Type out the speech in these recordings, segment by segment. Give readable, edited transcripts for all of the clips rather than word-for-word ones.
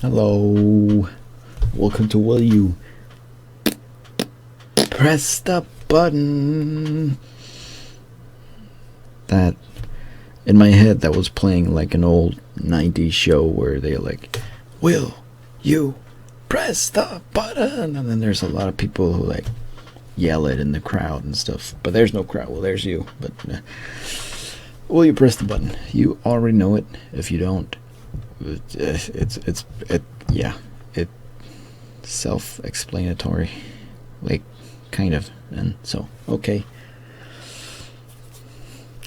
Hello, welcome to Will You Press the Button. That, in my head, that was playing like an old 90s show where they're like, will you press the button? And then there's a lot of people who like yell it in the crowd and stuff, but there's no crowd. Well, there's you, but will you press the button? You already know it. If you don't, it's self-explanatory, like, kind of. And so, okay,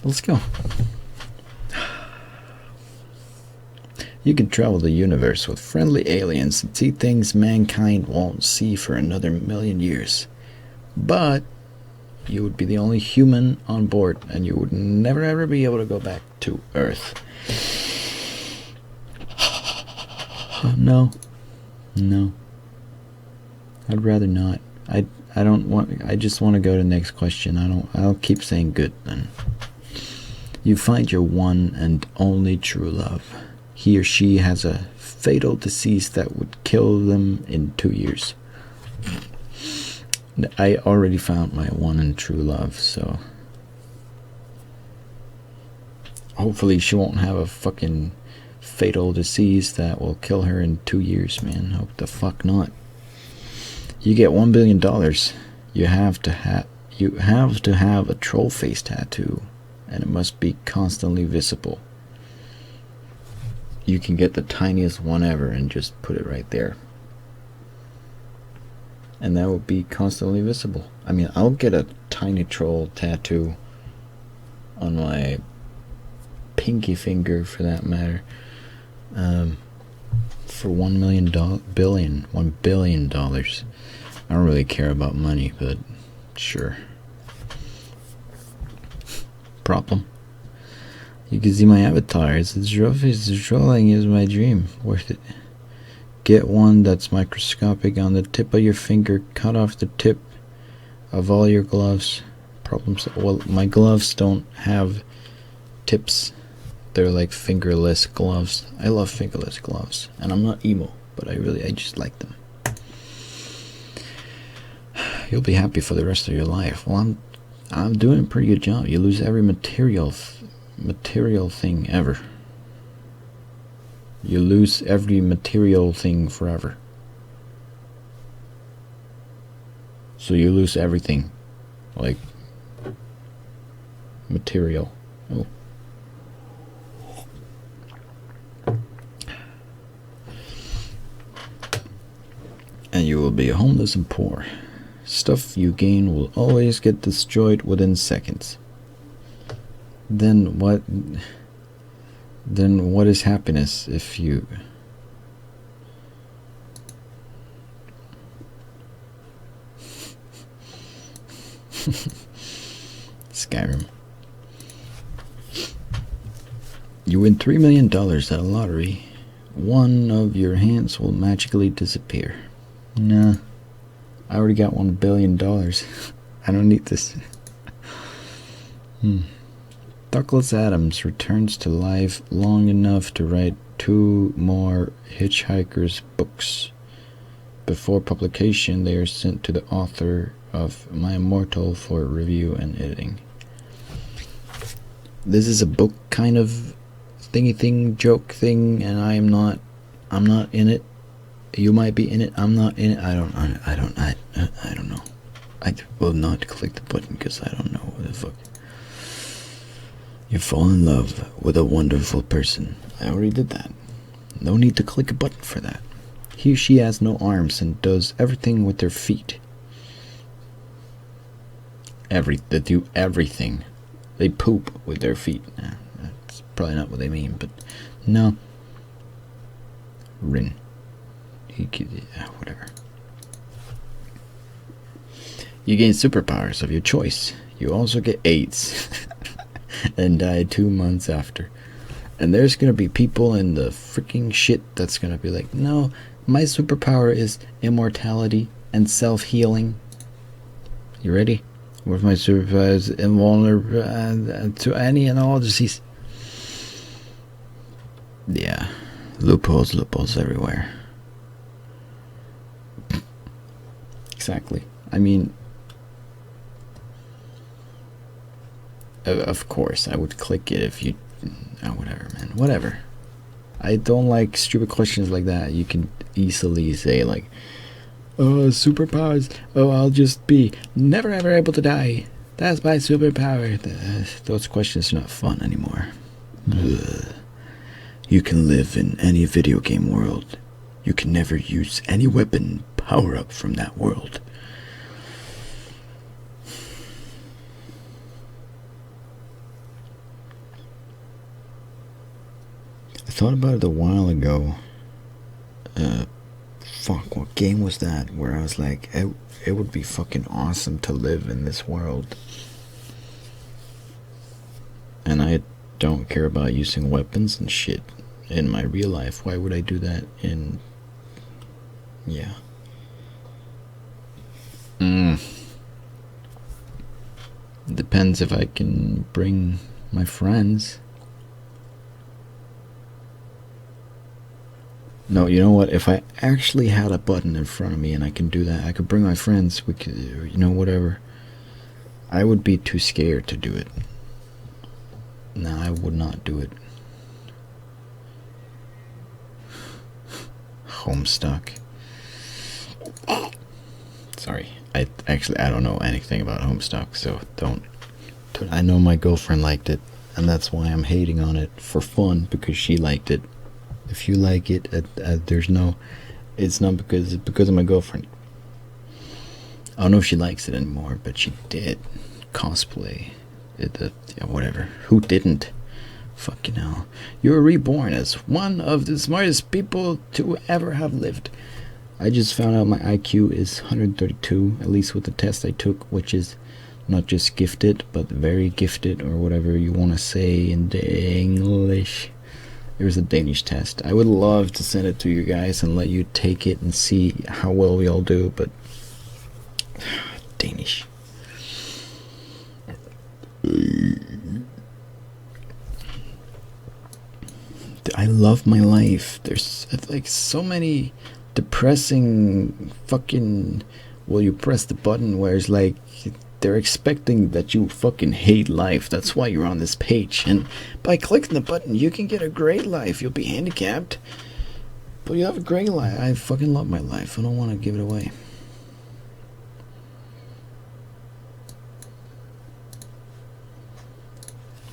let's go. You can travel the universe with friendly aliens and see things mankind won't see for another 1,000,000 years, but you would be the only human on board, and you would never ever be able to go back to Earth. No, I'd rather not. I don't want. I just want to go to the next question. I'll keep saying good. Then you find your one and only true love. He or she has a fatal disease that would kill them in 2 years. I already found my one and true love, so hopefully she won't have a fucking fatal disease that will kill her in 2 years, man. Hope the fuck not. You get $1 billion. You have to have a troll face tattoo, and it must be constantly visible. You can get the tiniest one ever and just put it right there, and that will be constantly visible. I mean, I'll get a tiny troll tattoo on my pinky finger, for that matter, for $1 billion. I don't really care about money, but sure. Problem. You can see my avatar. It's trolling is my dream. Worth it. Get one that's microscopic on the tip of your finger. Cut off the tip of all your gloves. Problems. Well, my gloves don't have tips. They're like fingerless gloves. I love fingerless gloves, and I'm not emo, but I just like them. You'll be happy for the rest of your life. Well, I'm doing a pretty good job. You lose every material thing ever. You lose every material thing forever. So you lose everything, like material. Oh. And you will be homeless and poor. Stuff you gain will always get destroyed within seconds. Then what is happiness if you Skyrim. You win $3 million at a lottery. One of your hands will magically disappear. Nah, I already got $1 billion. I don't need this. Douglas Adams returns to life long enough to write 2 more Hitchhiker's books. Before publication, they are sent to the author of My Immortal for review and editing. This is a book kind of thingy thing, joke thing, and I'm not in it. You might be in it. I'm not in it. I don't know. I will not click the button because I don't know what the fuck. You fall in love with a wonderful person. I already did that. No need to click a button for that. He or she has no arms and does everything with their feet. They do everything. They poop with their feet. Nah, that's probably not what they mean, but no. Rin. Whatever. You gain superpowers of your choice. You also get AIDS and die 2 months after. And there's gonna be people in the freaking shit that's gonna be like, no, my superpower is immortality and self-healing. You ready? With my superpower is invulnerable to any and all disease. Yeah, loopholes everywhere. exactly. I mean, of course, I would click it if you... Oh, whatever, man. Whatever. I don't like stupid questions like that. You can easily say, like, oh, superpowers. Oh, I'll just be never ever able to die. That's my superpower. Those questions are not fun anymore. Ugh. You can live in any video game world. You can never use any weapon power up from that world. I thought about it a while ago. Fuck, what game was that? Where I was like, it would be fucking awesome to live in this world. And I don't care about using weapons and shit in my real life. Why would I do that in... Yeah. Depends if I can bring my friends. No, you know what? If I actually had a button in front of me and I can do that, I could bring my friends. We could, you know, whatever. I would be too scared to do it. No, I would not do it. Homestuck. Sorry, I don't know anything about Homestuck, so don't. I know my girlfriend liked it, and that's why I'm hating on it for fun, because she liked it. If you like it, there's no... It's not because... It's because of my girlfriend. I don't know if she likes it anymore, but she did. Cosplay. Yeah, whatever. Who didn't? Fucking hell. You were reborn as one of the smartest people to ever have lived. I just found out my IQ is 132, at least with the test I took, which is not just gifted, but very gifted, or whatever you want to say in English. It was a Danish test. I would love to send it to you guys and let you take it and see how well we all do, but... Danish. I love my life. There's like so many depressing fucking... Well, you press the button where it's like they're expecting that you fucking hate life. That's why you're on this page. And by clicking the button, you can get a great life. You'll be handicapped, but you have a great life. I fucking love my life. I don't want to give it away.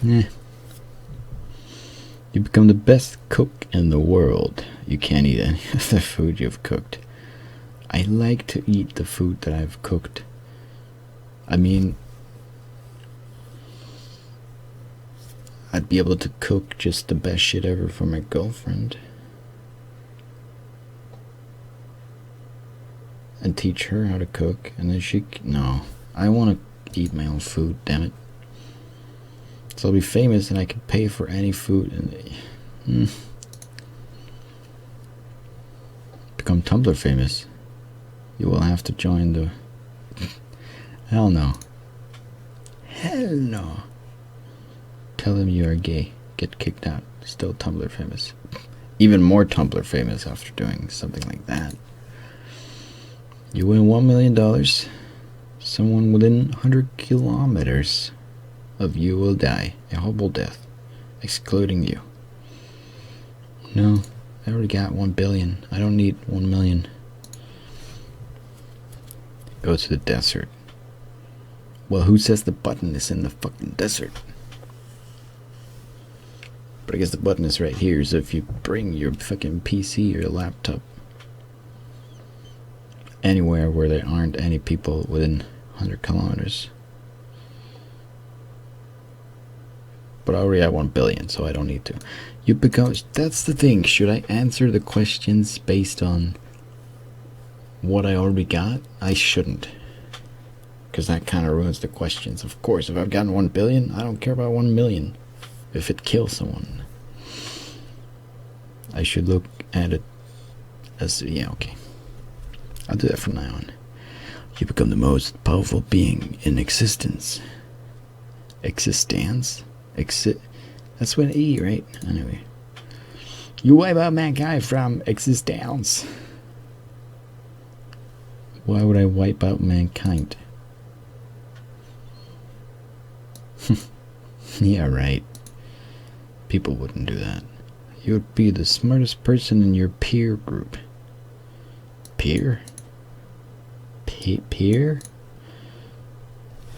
Yeah. You become the best cook in the world. You can't eat any of the food you've cooked. I like to eat the food that I've cooked. I mean, I'd be able to cook just the best shit ever for my girlfriend. And teach her how to cook, and then she... No, I want to eat my own food, damn it. So I'll be famous and I can pay for any food and... Become Tumblr famous. You will have to join the... Hell no. Hell no. Tell them you are gay. Get kicked out. Still Tumblr famous. Even more Tumblr famous after doing something like that. You win $1 million. Someone within 100 kilometers of you will die. A horrible death. Excluding you. No. I already got 1 billion. I don't need 1 million. Go to the desert. Well, who says the button is in the fucking desert? But I guess the button is right here, so if you bring your fucking PC or your laptop anywhere where there aren't any people within 100 kilometers. But I already have 1 billion, so I don't need to. You become... That's the thing. Should I answer the questions based on what I already got? I shouldn't. Because that kind of ruins the questions. Of course, if I've gotten 1 billion, I don't care about 1 million. If it kills someone. I should look at it as... Yeah, okay. I'll do that from now on. You become the most powerful being in existence. Existence? That's with an E, right? Anyway. You wipe out mankind from existence. Why would I wipe out mankind? Yeah, right. People wouldn't do that. You would be the smartest person in your peer group. Peer? Peer?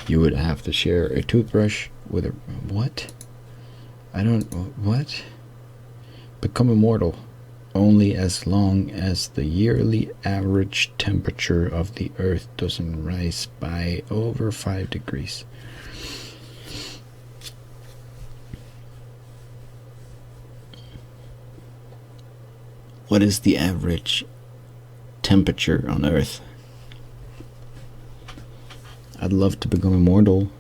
You would have to share a toothbrush with a... What? I don't... What? Become immortal. Only as long as the yearly average temperature of the Earth doesn't rise by over 5 degrees. What is the average temperature on Earth? I'd love to become immortal.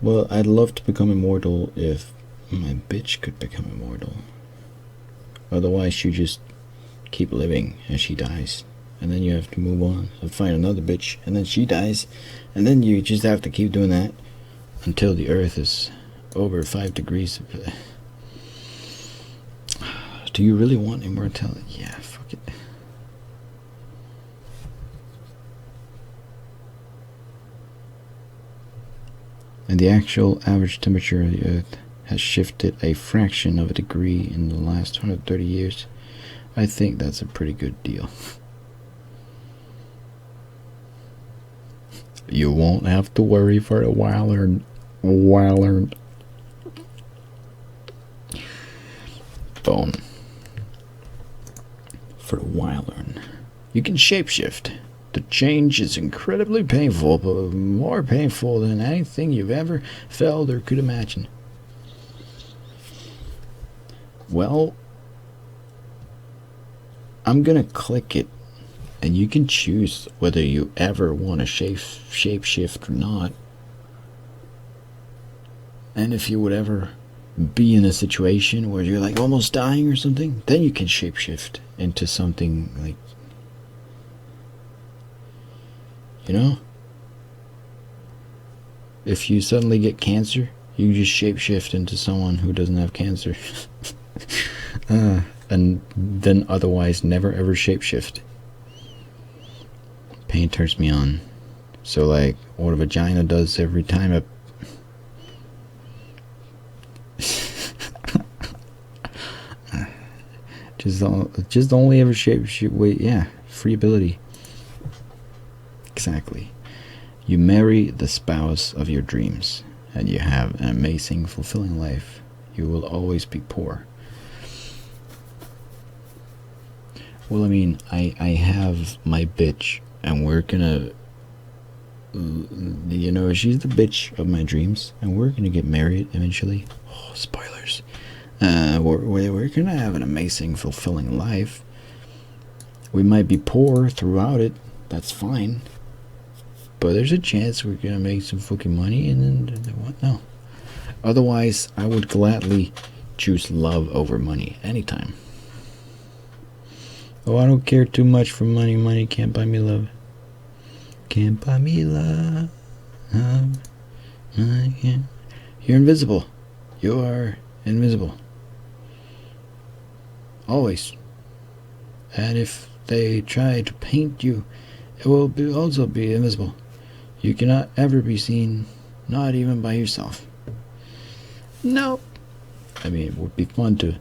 Well, I'd love to become immortal if my bitch could become immortal. Otherwise, you just keep living and she dies. And then you have to move on and find another bitch. And then she dies. And then you just have to keep doing that until the Earth is over 5 degrees. Do you really want immortality? Yeah, fuck it. And the actual average temperature of the Earth has shifted a fraction of a degree in the last 130 years. I think that's a pretty good deal. You won't have to worry for a while or bone. For a while, you can shapeshift. The change is incredibly painful, but more painful than anything you've ever felt or could imagine. Well, I'm gonna click it, and you can choose whether you ever want to shapeshift or not. And if you would ever be in a situation where you're like almost dying or something, then you can shapeshift into something like, you know, if you suddenly get cancer, you just shapeshift into someone who doesn't have cancer. And then otherwise never ever shapeshift. Pain turns me on. So like what a vagina does every time it just only ever shapeshift. Wait, yeah, free ability. Exactly. You marry the spouse of your dreams, and you have an amazing, fulfilling life. You will always be poor. Well, I mean, I have my bitch, and we're gonna, you know, she's the bitch of my dreams, and we're gonna get married eventually. Oh, spoilers. We're gonna have an amazing, fulfilling life. We might be poor throughout it. That's fine. But there's a chance we're gonna make some fucking money, and then what? No. Otherwise, I would gladly choose love over money anytime. Oh, I don't care too much for money. Money can't buy me love. Can't buy me love. I can't. You're invisible. You are invisible. Always. And if they try to paint you, it will also be invisible. You cannot ever be seen, not even by yourself. No. I mean, it would be fun to...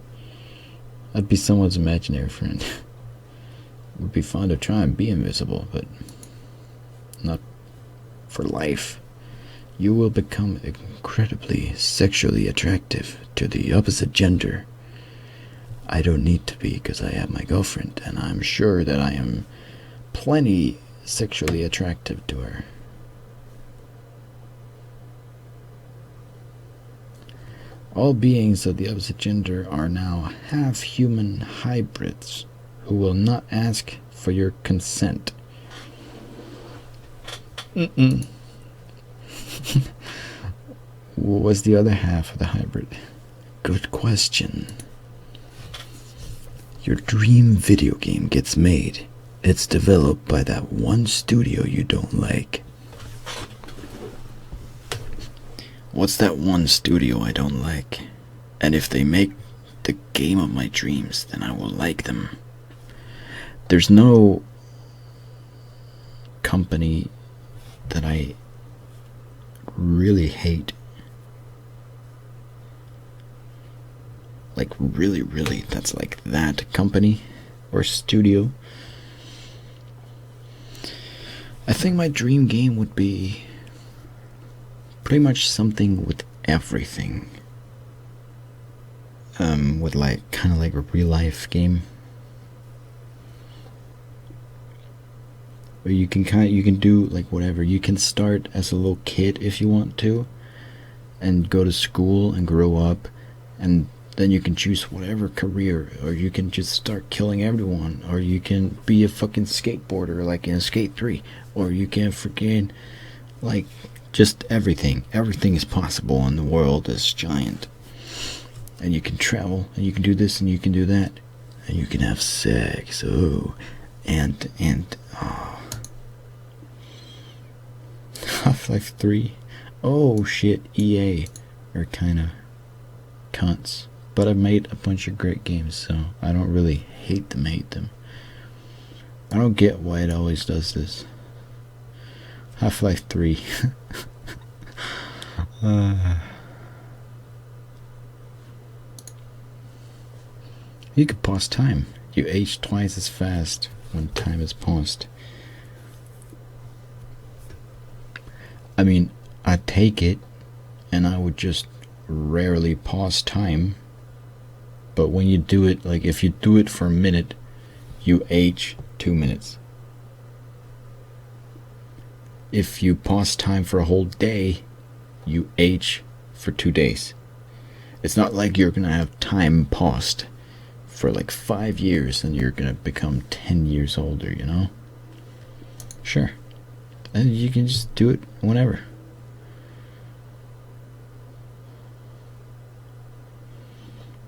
I'd be someone's imaginary friend. It would be fun to try and be invisible, but not for life. You will become incredibly sexually attractive to the opposite gender. I don't need to be, because I have my girlfriend, and I'm sure that I am plenty sexually attractive to her. All beings of the opposite gender are now half-human hybrids who will not ask for your consent. What was the other half of the hybrid? Good question. Your dream video game gets made. It's developed by that one studio you don't like. What's that one studio I don't like? And if they make the game of my dreams, then I will like them. There's no company that I really hate. Like really, really, that's like that company or studio. I think my dream game would be pretty much something with everything. With like kind of like a real life game. Where you can do like whatever. You can start as a little kid if you want to, and go to school and grow up, and then you can choose whatever career, or you can just start killing everyone, or you can be a fucking skateboarder like in Skate 3, or you can freaking like just everything. Everything is possible, and the world is giant. And you can travel, and you can do this, and you can do that, and you can have sex. Oh, and oh. Half-Life 3. Oh shit, EA are kinda cunts. But I've made a bunch of great games, so I don't really hate them. I don't get why it always does this. Half-Life 3. You could pause time. You age twice as fast when time is paused. I mean, I take it, and I would just rarely pause time. But when you do it, like if you do it for a minute, you age 2 minutes. If you pause time for a whole day, you age for 2 days. It's not like you're gonna have time paused for like 5 years and you're gonna become 10 years older, you know? Sure. And you can just do it whenever.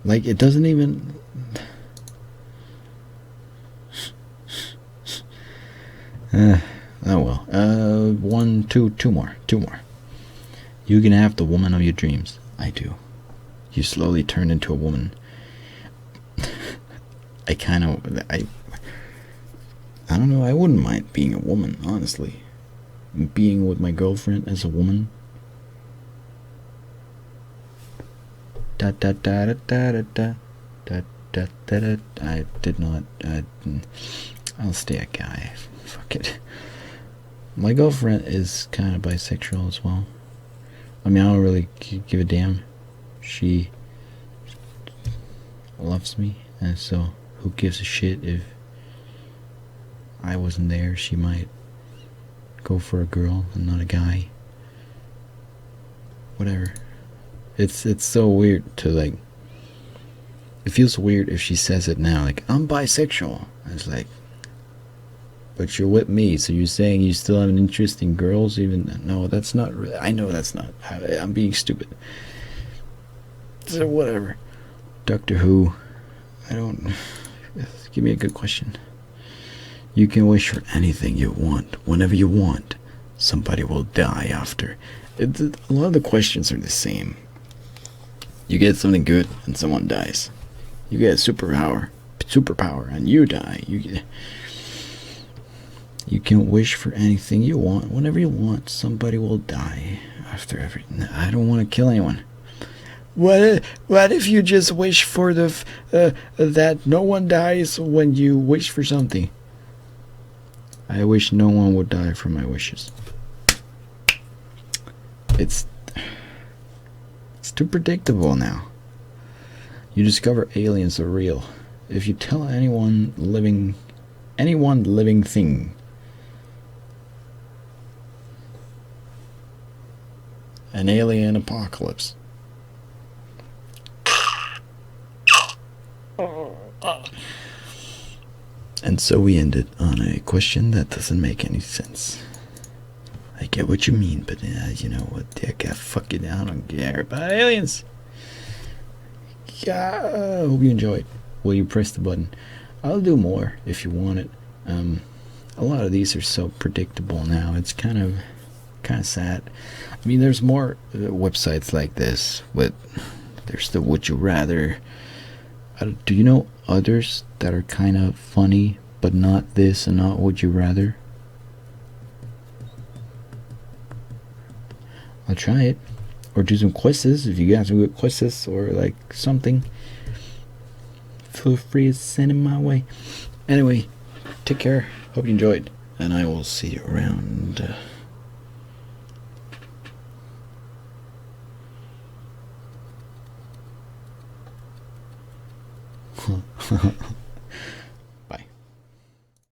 Like, it doesn't even... oh well. Two more. You can have the woman of your dreams. I do. You slowly turn into a woman. I don't know, I wouldn't mind being a woman, honestly. Being with my girlfriend as a woman. I did not. I'll stay a guy. Fuck it. My girlfriend is kind of bisexual as well. I mean, I don't really give a damn. She loves me, and so who gives a shit if I wasn't there? She might go for a girl and not a guy. Whatever. It's so weird to like. It feels weird if she says it now, like, I'm bisexual. It's like, but you're with me, so you're saying you still have an interest in girls? Even no, that's not. I know that's not. I'm being stupid. So whatever. Doctor Who. I don't. Give me a good question. You can wish for anything you want, whenever you want. Somebody will die after. A lot of the questions are the same. You get something good and someone dies. You get a superpower and you die. You can wish for anything you want, whenever you want. Somebody will die after everything. I don't want to kill anyone. What if you just wish for that no one dies when you wish for something? I wish no one would die for my wishes. It's too predictable now. You discover aliens are real. If you tell anyone living thing, an alien apocalypse. And so we ended on a question that doesn't make any sense. I get what you mean, but you know what? I don't care about aliens. I hope you enjoyed. Will you press the button? I'll do more if you want it. A lot of these are so predictable now. It's kind of sad. I mean, there's more websites like this with There's the would you rather. Do you know others that are kind of funny, but not this and not would you rather? I'll try it. Or do some quizzes if you guys have good quizzes or like something. Feel free to send it my way. Anyway, take care. Hope you enjoyed. And I will see you around.